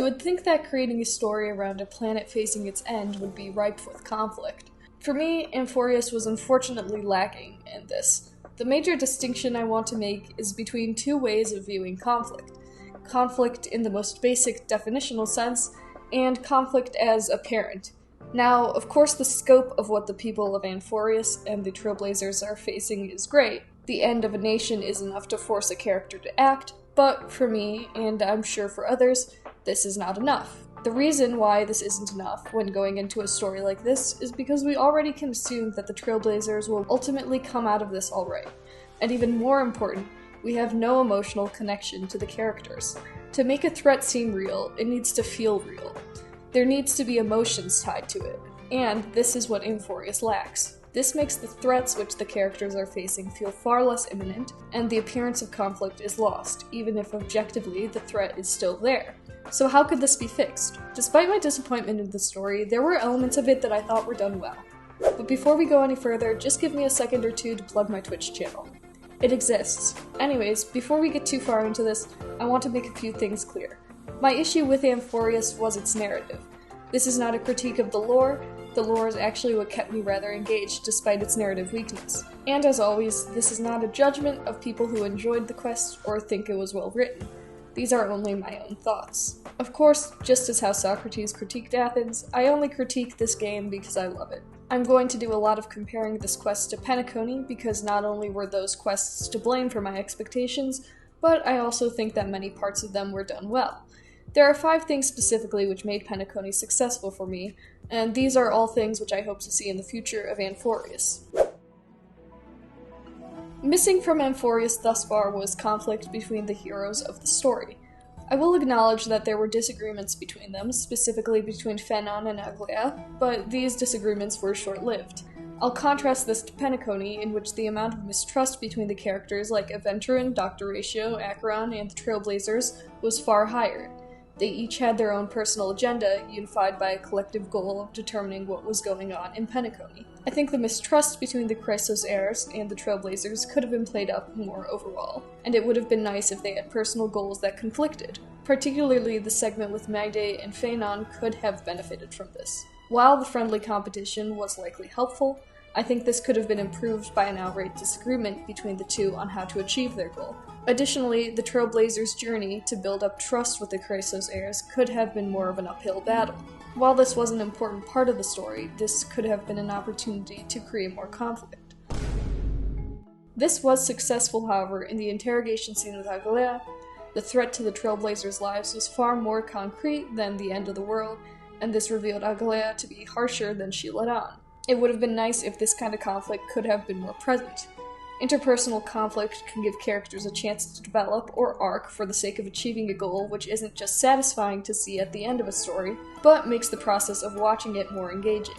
would think that creating a story around a planet facing its end would be ripe with conflict. For me, Amphoreus was unfortunately lacking in this. The major distinction I want to make is between two ways of viewing conflict. Conflict in the most basic definitional sense, and conflict as apparent. Now, of course, the scope of what the people of Amphoreus and the Trailblazers are facing is great. The end of a nation is enough to force a character to act, but for me, and I'm sure for others, this is not enough. The reason why this isn't enough when going into a story like this is because we already can assume that the Trailblazers will ultimately come out of this alright. And even more important, we have no emotional connection to the characters. To make a threat seem real, it needs to feel real. There needs to be emotions tied to it, and this is what Amphoreus lacks. This makes the threats which the characters are facing feel far less imminent, and the appearance of conflict is lost, even if objectively the threat is still there. So how could this be fixed? Despite my disappointment in the story, there were elements of it that I thought were done well. But before we go any further, just give me a second or two to plug my Twitch channel. It exists. Anyways, before we get too far into this, I want to make a few things clear. My issue with Amphoreus was its narrative. This is not a critique of the lore is actually what kept me rather engaged despite its narrative weakness. And as always, this is not a judgment of people who enjoyed the quest or think it was well written. These are only my own thoughts. Of course, just as how Socrates critiqued Athens, I only critique this game because I love it. I'm going to do a lot of comparing this quest to Penacony because not only were those quests to blame for my expectations, but I also think that many parts of them were done well. There are 5 things specifically which made Penacony successful for me, and these are all things which I hope to see in the future of Amphoreus. Missing from Amphoreus thus far was conflict between the heroes of the story. I will acknowledge that there were disagreements between them, specifically between Phanon and Aglaea, but these disagreements were short-lived. I'll contrast this to Penacony, in which the amount of mistrust between the characters like Aventurin, Dr. Ratio, Acheron, and the Trailblazers was far higher. They each had their own personal agenda, unified by a collective goal of determining what was going on in Penacony. I think the mistrust between the Chrysos heirs and the Trailblazers could have been played up more overall, and it would have been nice if they had personal goals that conflicted. Particularly the segment with Magde and Phanon could have benefited from this. While the friendly competition was likely helpful, I think this could have been improved by an outright disagreement between the two on how to achieve their goal. Additionally, the Trailblazers' journey to build up trust with the Chrysos heirs could have been more of an uphill battle. While this was an important part of the story, this could have been an opportunity to create more conflict. This was successful, however, in the interrogation scene with Aglaea. The threat to the Trailblazers' lives was far more concrete than the end of the world, and this revealed Aglaea to be harsher than she let on. It would have been nice if this kind of conflict could have been more present. Interpersonal conflict can give characters a chance to develop or arc for the sake of achieving a goal which isn't just satisfying to see at the end of a story, but makes the process of watching it more engaging.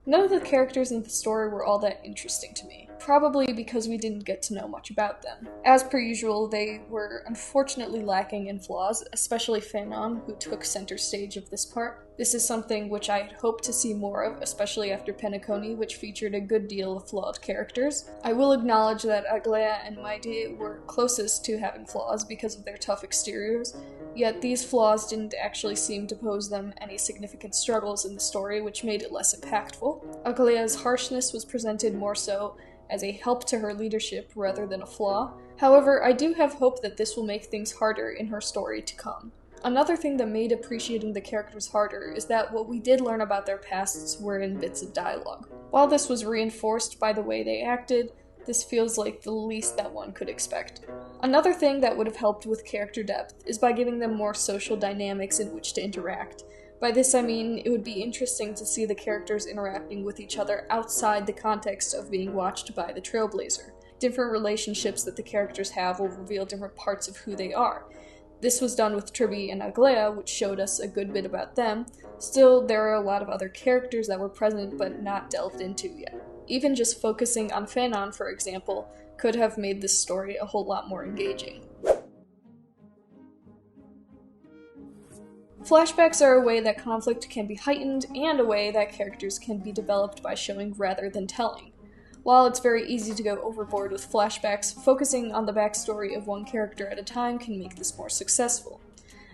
None of the characters in the story were all that interesting to me, probably because we didn't get to know much about them. As per usual, they were unfortunately lacking in flaws, especially Phanon, who took center stage of this part. This is something which I had hoped to see more of, especially after Penacony, which featured a good deal of flawed characters. I will acknowledge that Aglaea and Magde were closest to having flaws because of their tough exteriors, yet these flaws didn't actually seem to pose them any significant struggles in the story, which made it less impactful. Aglaea's harshness was presented more so as a help to her leadership rather than a flaw. However, I do have hope that this will make things harder in her story to come. Another thing that made appreciating the characters harder is that what we did learn about their pasts were in bits of dialogue. While this was reinforced by the way they acted, this feels like the least that one could expect. Another thing that would have helped with character depth is by giving them more social dynamics in which to interact. By this I mean, it would be interesting to see the characters interacting with each other outside the context of being watched by the Trailblazer. Different relationships that the characters have will reveal different parts of who they are. This was done with Tribi and Aglaea, which showed us a good bit about them. Still, there are a lot of other characters that were present but not delved into yet. Even just focusing on Phanon, for example, could have made this story a whole lot more engaging. Flashbacks are a way that conflict can be heightened, and a way that characters can be developed by showing rather than telling. While it's very easy to go overboard with flashbacks, focusing on the backstory of one character at a time can make this more successful.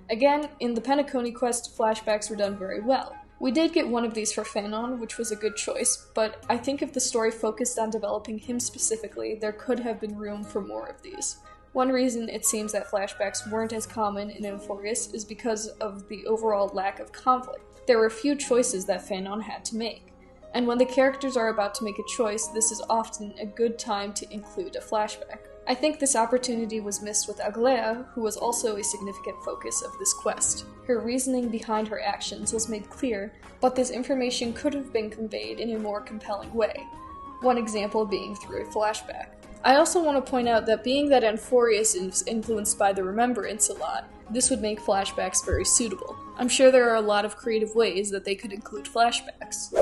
Again, in the Penacony quest, flashbacks were done very well. We did get one of these for Fanon, which was a good choice, but I think if the story focused on developing him specifically, there could have been room for more of these. One reason it seems that flashbacks weren't as common in Amphoreus is because of the overall lack of conflict. There were few choices that Fanon had to make. And when the characters are about to make a choice, this is often a good time to include a flashback. I think this opportunity was missed with Aglaea, who was also a significant focus of this quest. Her reasoning behind her actions was made clear, but this information could have been conveyed in a more compelling way. One example being through a flashback. I also want to point out that being that Amphoreus is influenced by the Remembrance a lot, this would make flashbacks very suitable. I'm sure there are a lot of creative ways that they could include flashbacks.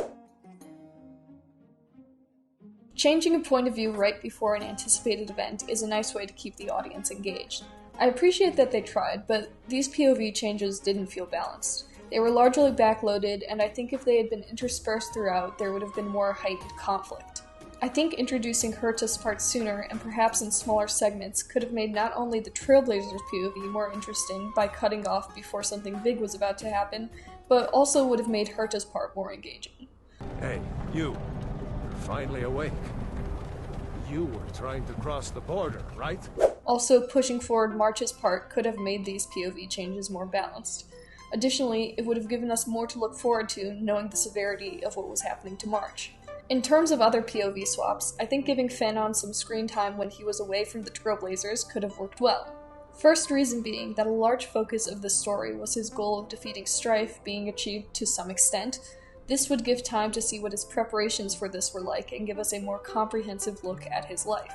Changing a point of view right before an anticipated event is a nice way to keep the audience engaged. I appreciate that they tried, but these POV changes didn't feel balanced. They were largely backloaded, and I think if they had been interspersed throughout, there would have been more heightened conflict. I think introducing her to parts sooner, and perhaps in smaller segments, could have made not only the Trailblazers POV more interesting by cutting off before something big was about to happen, but also would have made Herta's part more engaging. Hey, you're finally awake. You were trying to cross the border, right? Also, pushing forward March's part could have made these POV changes more balanced. Additionally, it would have given us more to look forward to, knowing the severity of what was happening to March. In terms of other POV swaps, I think giving Fanon some screen time when he was away from the Trailblazers could have worked well. First reason being that a large focus of the story was his goal of defeating Strife being achieved to some extent. This would give time to see what his preparations for this were like and give us a more comprehensive look at his life.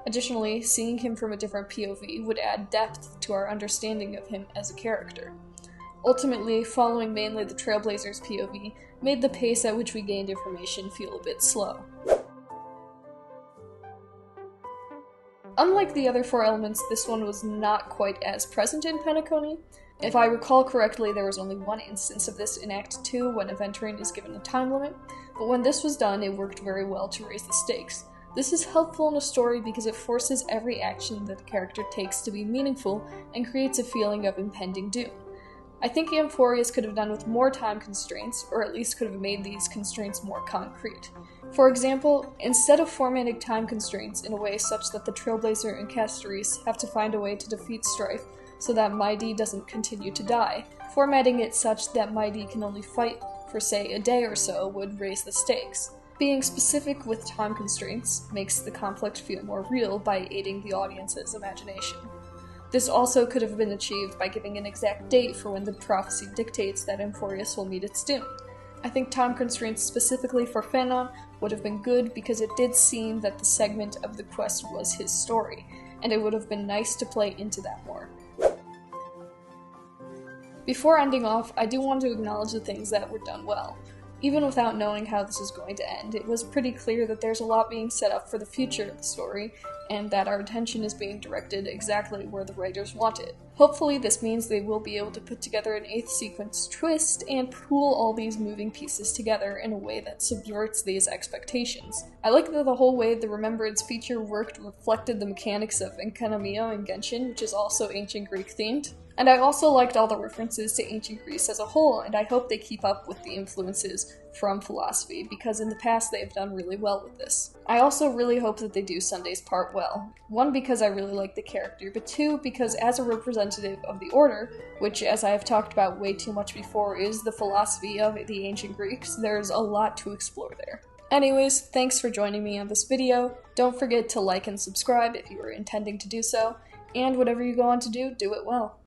Additionally, seeing him from a different POV would add depth to our understanding of him as a character. Ultimately, following mainly the Trailblazers POV made the pace at which we gained information feel a bit slow. Unlike the other four elements, this one was not quite as present in Penacony. If I recall correctly, there was only one instance of this in Act 2 when Aventurine is given a time limit, but when this was done, it worked very well to raise the stakes. This is helpful in a story because it forces every action that the character takes to be meaningful and creates a feeling of impending doom. I think Amphoreus could have done with more time constraints, or at least could have made these constraints more concrete. For example, instead of formatting time constraints in a way such that the Trailblazer and Castoris have to find a way to defeat Strife so that Maidi doesn't continue to die, formatting it such that Maidi can only fight for, say, a day or so would raise the stakes. Being specific with time constraints makes the conflict feel more real by aiding the audience's imagination. This also could have been achieved by giving an exact date for when the prophecy dictates that Amphoreus will meet its doom. I think time constraints specifically for Fanon would have been good because it did seem that the segment of the quest was his story, and it would have been nice to play into that more. Before ending off, I do want to acknowledge the things that were done well. Even without knowing how this is going to end, it was pretty clear that there's a lot being set up for the future of the story, and that our attention is being directed exactly where the writers want it. Hopefully this means they will be able to put together an 8th sequence twist and pool all these moving pieces together in a way that subverts these expectations. I like that the whole way the Remembrance feature worked reflected the mechanics of Enkanomiya and Genshin, which is also ancient Greek themed. And I also liked all the references to ancient Greece as a whole, and I hope they keep up with the influences from philosophy, because in the past they have done really well with this. I also really hope that they do Sunday's part well. 1, because I really like the character, but 2, because as a representative of the Order, which as I have talked about way too much before is the philosophy of the ancient Greeks, there's a lot to explore there. Anyways, thanks for joining me on this video. Don't forget to like and subscribe if you are intending to do so, and whatever you go on to do it well.